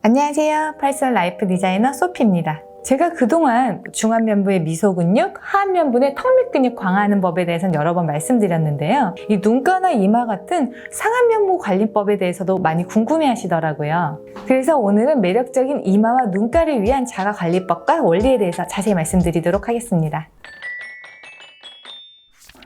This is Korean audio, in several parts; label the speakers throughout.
Speaker 1: 안녕하세요. 퍼스널 라이프 디자이너 소피입니다. 제가 그동안 중안면부의 미소근육, 하안면부의 턱밑 근육 강화하는 법에 대해서는 여러 번 말씀드렸는데요. 이 눈가나 이마 같은 상안면부 관리법에 대해서도 많이 궁금해 하시더라고요. 그래서 오늘은 매력적인 이마와 눈가를 위한 자가관리법과 원리에 대해서 자세히 말씀드리도록 하겠습니다.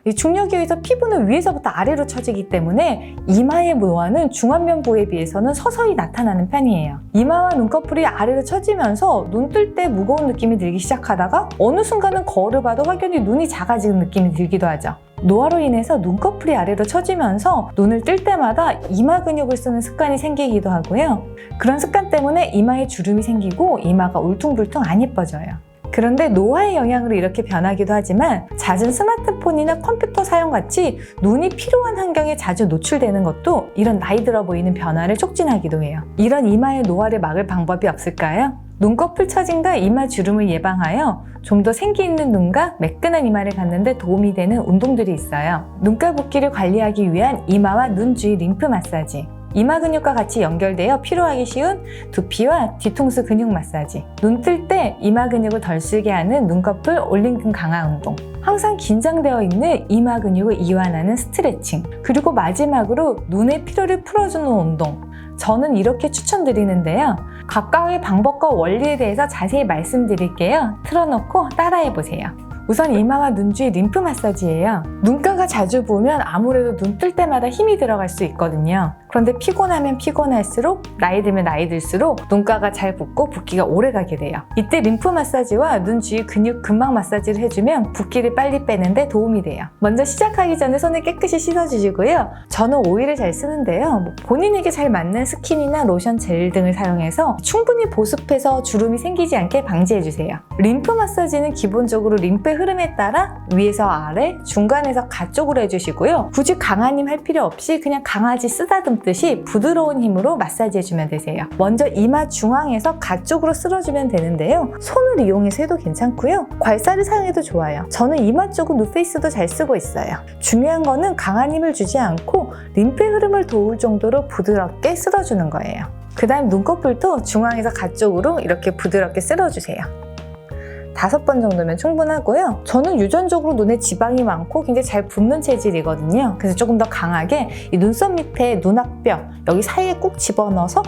Speaker 1: 이 중력에 의해서 피부는 위에서부터 아래로 처지기 때문에 이마의 노화는 중안면부에 비해서는 서서히 나타나는 편이에요. 이마와 눈꺼풀이 아래로 처지면서 눈 뜰 때 무거운 느낌이 들기 시작하다가 어느 순간은 거울을 봐도 확연히 눈이 작아지는 느낌이 들기도 하죠. 노화로 인해서 눈꺼풀이 아래로 처지면서 눈을 뜰 때마다 이마 근육을 쓰는 습관이 생기기도 하고요. 그런 습관 때문에 이마에 주름이 생기고 이마가 울퉁불퉁 안 예뻐져요. 그런데 노화의 영향으로 이렇게 변하기도 하지만 잦은 스마트폰이나 컴퓨터 사용 같이 눈이 피로한 환경에 자주 노출되는 것도 이런 나이 들어 보이는 변화를 촉진하기도 해요. 이런 이마의 노화를 막을 방법이 없을까요? 눈꺼풀 처짐과 이마 주름을 예방하여 좀 더 생기 있는 눈과 매끈한 이마를 갖는 데 도움이 되는 운동들이 있어요. 눈가 붓기를 관리하기 위한 이마와 눈 주위 림프 마사지, 이마 근육과 같이 연결되어 피로하기 쉬운 두피와 뒤통수 근육 마사지, 눈 뜰 때 이마 근육을 덜 쓰게 하는 눈꺼풀 올림근 강화 운동, 항상 긴장되어 있는 이마 근육을 이완하는 스트레칭, 그리고 마지막으로 눈의 피로를 풀어주는 운동, 저는 이렇게 추천드리는데요. 각각의 방법과 원리에 대해서 자세히 말씀드릴게요. 틀어놓고 따라해보세요. 우선 이마와 눈 주위 림프 마사지예요. 눈가가 자주 부으면 아무래도 눈 뜰 때마다 힘이 들어갈 수 있거든요. 그런데 피곤하면 피곤할수록, 나이 들면 나이 들수록 눈가가 잘 붓고 붓기가 오래 가게 돼요. 이때 림프 마사지와 눈 주위 근육 근막 마사지를 해주면 붓기를 빨리 빼는데 도움이 돼요. 먼저 시작하기 전에 손을 깨끗이 씻어주시고요. 저는 오일을 잘 쓰는데요. 본인에게 잘 맞는 스킨이나 로션, 젤 등을 사용해서 충분히 보습해서 주름이 생기지 않게 방지해주세요. 림프 마사지는 기본적으로 림프의 흐름에 따라 위에서 아래, 중간에서 가쪽으로 해주시고요. 굳이 강한 힘 할 필요 없이 그냥 강아지 쓰다듬듯이 부드러운 힘으로 마사지 해주면 되세요. 먼저 이마 중앙에서 가쪽으로 쓸어주면 되는데요. 손을 이용해서 해도 괜찮고요. 괄사를 사용해도 좋아요. 저는 이마 쪽은 누페이스도 잘 쓰고 있어요. 중요한 거는 강한 힘을 주지 않고 림프의 흐름을 도울 정도로 부드럽게 쓸어주는 거예요. 그 다음 눈꺼풀도 중앙에서 가쪽으로 이렇게 부드럽게 쓸어주세요. 5번 정도면 충분하고요. 저는 유전적으로 눈에 지방이 많고 굉장히 잘 붓는 체질이거든요. 그래서 조금 더 강하게 이 눈썹 밑에 눈앞뼈 여기 사이에 꾹 집어넣어서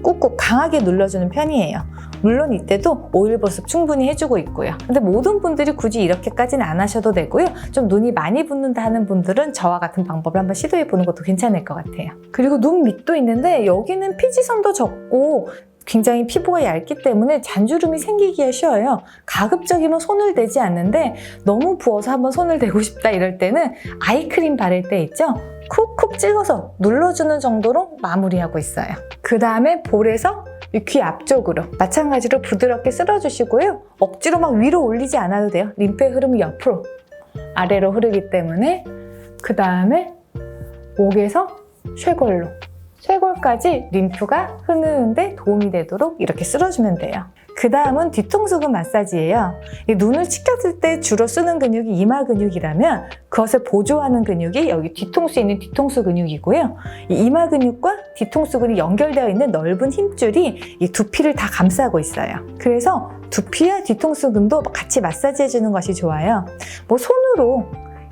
Speaker 1: 꾹꾹 강하게 눌러주는 편이에요. 물론 이때도 오일 보습 충분히 해주고 있고요. 근데 모든 분들이 굳이 이렇게까지는 안 하셔도 되고요. 좀 눈이 많이 붓는다 하는 분들은 저와 같은 방법을 한번 시도해보는 것도 괜찮을 것 같아요. 그리고 눈 밑도 있는데 여기는 피지선도 적고 굉장히 피부가 얇기 때문에 잔주름이 생기기가 쉬워요. 가급적이면 손을 대지 않는데 너무 부어서 한번 손을 대고 싶다 이럴 때는 아이크림 바를 때 있죠? 쿡쿡 찍어서 눌러주는 정도로 마무리하고 있어요. 그 다음에 볼에서 귀 앞쪽으로 마찬가지로 부드럽게 쓸어주시고요. 억지로 막 위로 올리지 않아도 돼요. 림프의 흐름이 옆으로 아래로 흐르기 때문에 그 다음에 목에서 쇄골로 쇄골까지 림프가 흐르는데 도움이 되도록 이렇게 쓸어주면 돼요. 그 다음은 뒤통수근 마사지예요. 이 눈을 치켰을 때 주로 쓰는 근육이 이마 근육이라면 그것을 보조하는 근육이 여기 뒤통수에 있는 뒤통수 근육이고요. 이 이마 근육과 뒤통수근이 연결되어 있는 넓은 힘줄이 이 두피를 다 감싸고 있어요. 그래서 두피와 뒤통수근도 같이 마사지 해주는 것이 좋아요. 손으로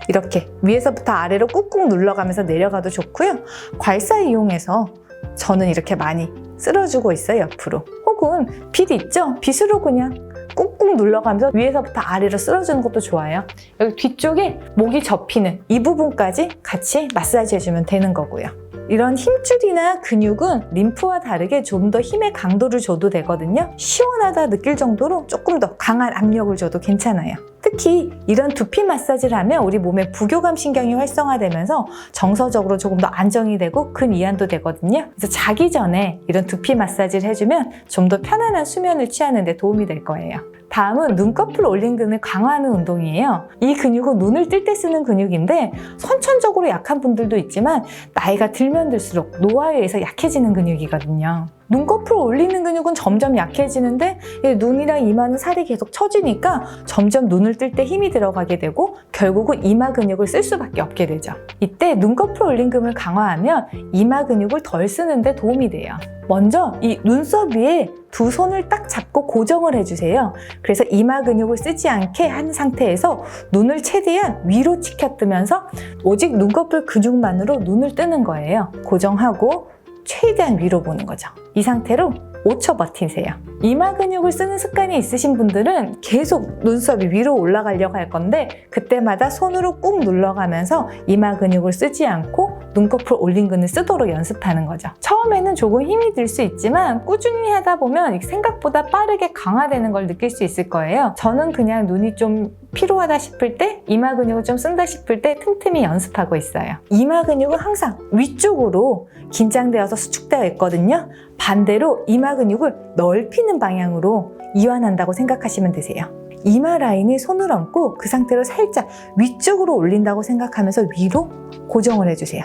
Speaker 1: 이렇게 위에서부터 아래로 꾹꾹 눌러가면서 내려가도 좋고요. 괄사 이용해서 저는 이렇게 많이 쓸어주고 있어요, 옆으로. 혹은 빗 있죠? 빗으로 그냥 꾹꾹 눌러가면서 위에서부터 아래로 쓸어주는 것도 좋아요. 여기 뒤쪽에 목이 접히는 이 부분까지 같이 마사지 해주면 되는 거고요. 이런 힘줄이나 근육은 림프와 다르게 좀 더 힘의 강도를 줘도 되거든요. 시원하다 느낄 정도로 조금 더 강한 압력을 줘도 괜찮아요. 특히 이런 두피 마사지를 하면 우리 몸의 부교감 신경이 활성화되면서 정서적으로 조금 더 안정이 되고 근이완도 되거든요. 그래서 자기 전에 이런 두피 마사지를 해주면 좀 더 편안한 수면을 취하는 데 도움이 될 거예요. 다음은 눈꺼풀 올림근을 강화하는 운동이에요. 이 근육은 눈을 뜰 때 쓰는 근육인데 선천적으로 약한 분들도 있지만 나이가 들면 들수록 노화에 의해서 약해지는 근육이거든요. 눈꺼풀 올리는 근육은 점점 약해지는데 눈이랑 이마는 살이 계속 처지니까 점점 눈을 뜰 때 힘이 들어가게 되고 결국은 이마 근육을 쓸 수밖에 없게 되죠. 이때 눈꺼풀 올림근을 강화하면 이마 근육을 덜 쓰는데 도움이 돼요. 먼저 이 눈썹 위에 두 손을 딱 잡고 고정을 해주세요. 그래서 이마 근육을 쓰지 않게 한 상태에서 눈을 최대한 위로 치켜뜨면서 오직 눈꺼풀 근육만으로 눈을 뜨는 거예요. 고정하고 최대한 위로 보는 거죠. 이 상태로 5초 버티세요. 이마 근육을 쓰는 습관이 있으신 분들은 계속 눈썹이 위로 올라가려고 할 건데 그때마다 손으로 꾹 눌러가면서 이마 근육을 쓰지 않고 눈꺼풀 올림근을 쓰도록 연습하는 거죠. 처음에는 조금 힘이 들 수 있지만 꾸준히 하다 보면 생각보다 빠르게 강화되는 걸 느낄 수 있을 거예요. 저는 그냥 눈이 좀 피로하다 싶을 때, 이마 근육을 좀 쓴다 싶을 때 틈틈이 연습하고 있어요. 이마 근육은 항상 위쪽으로 긴장되어서 수축되어 있거든요. 반대로 이마 근육을 넓히는 방향으로 이완한다고 생각하시면 되세요. 이마 라인에 손을 얹고 그 상태로 살짝 위쪽으로 올린다고 생각하면서 위로 고정을 해주세요.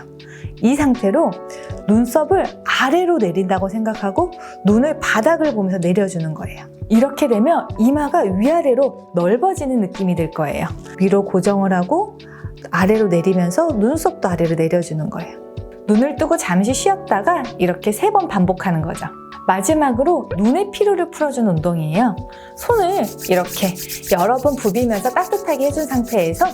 Speaker 1: 이 상태로 눈썹을 아래로 내린다고 생각하고 눈을 바닥을 보면서 내려주는 거예요. 이렇게 되면 이마가 위아래로 넓어지는 느낌이 들 거예요. 위로 고정을 하고 아래로 내리면서 눈썹도 아래로 내려주는 거예요. 눈을 뜨고 잠시 쉬었다가 이렇게 3번 반복하는 거죠. 마지막으로 눈의 피로를 풀어주는 운동이에요. 손을 이렇게 여러 번 부비면서 따뜻하게 해준 상태에서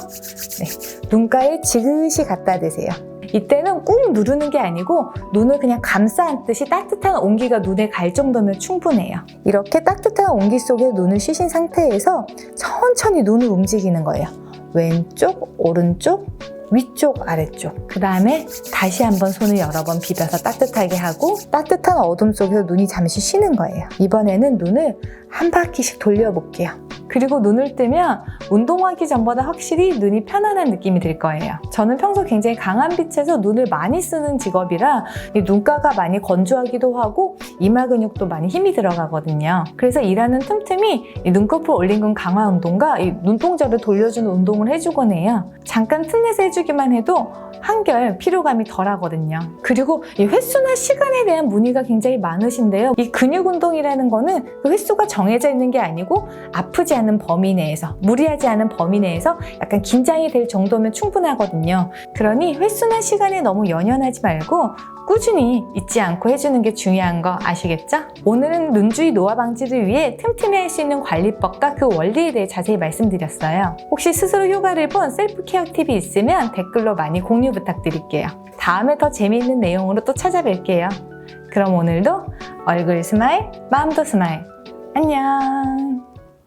Speaker 1: 눈가에 지그시 갖다 대세요. 이때는 꾹 누르는 게 아니고 눈을 그냥 감싸 안듯이 따뜻한 온기가 눈에 갈 정도면 충분해요. 이렇게 따뜻한 온기 속에 눈을 쉬신 상태에서 천천히 눈을 움직이는 거예요. 왼쪽, 오른쪽, 위쪽, 아래쪽. 그 다음에 다시 한번 손을 여러 번 비벼서 따뜻하게 하고 따뜻한 어둠 속에서 눈이 잠시 쉬는 거예요. 이번에는 눈을 한 바퀴씩 돌려볼게요. 그리고 눈을 뜨면 운동하기 전보다 확실히 눈이 편안한 느낌이 들 거예요. 저는 평소 굉장히 강한 빛에서 눈을 많이 쓰는 직업이라 이 눈가가 많이 건조하기도 하고 이마 근육도 많이 힘이 들어가거든요. 그래서 일하는 틈틈이 이 눈꺼풀 올림근 강화 운동과 이 눈동자를 돌려주는 운동을 해주곤 해요. 잠깐 틈내서 해주기만 해도 한결 피로감이 덜 하거든요. 그리고 이 횟수나 시간에 대한 문의가 굉장히 많으신데요. 이 근육 운동이라는 거는 그 횟수가 정해져 있는 게 아니고 아프지 않은 범위 내에서, 무리하지 않은 범위 내에서 약간 긴장이 될 정도면 충분하거든요. 그러니 횟수나 시간에 너무 연연하지 말고 꾸준히 잊지 않고 해주는 게 중요한 거 아시겠죠? 오늘은 눈주위 노화 방지를 위해 틈틈이 할 수 있는 관리법과 그 원리에 대해 자세히 말씀드렸어요. 혹시 스스로 효과를 본 셀프 케어 팁이 있으면 댓글로 많이 공유 부탁드릴게요. 다음에 더 재미있는 내용으로 또 찾아뵐게요. 그럼 오늘도 얼굴 스마일, 마음도 스마일. 안녕.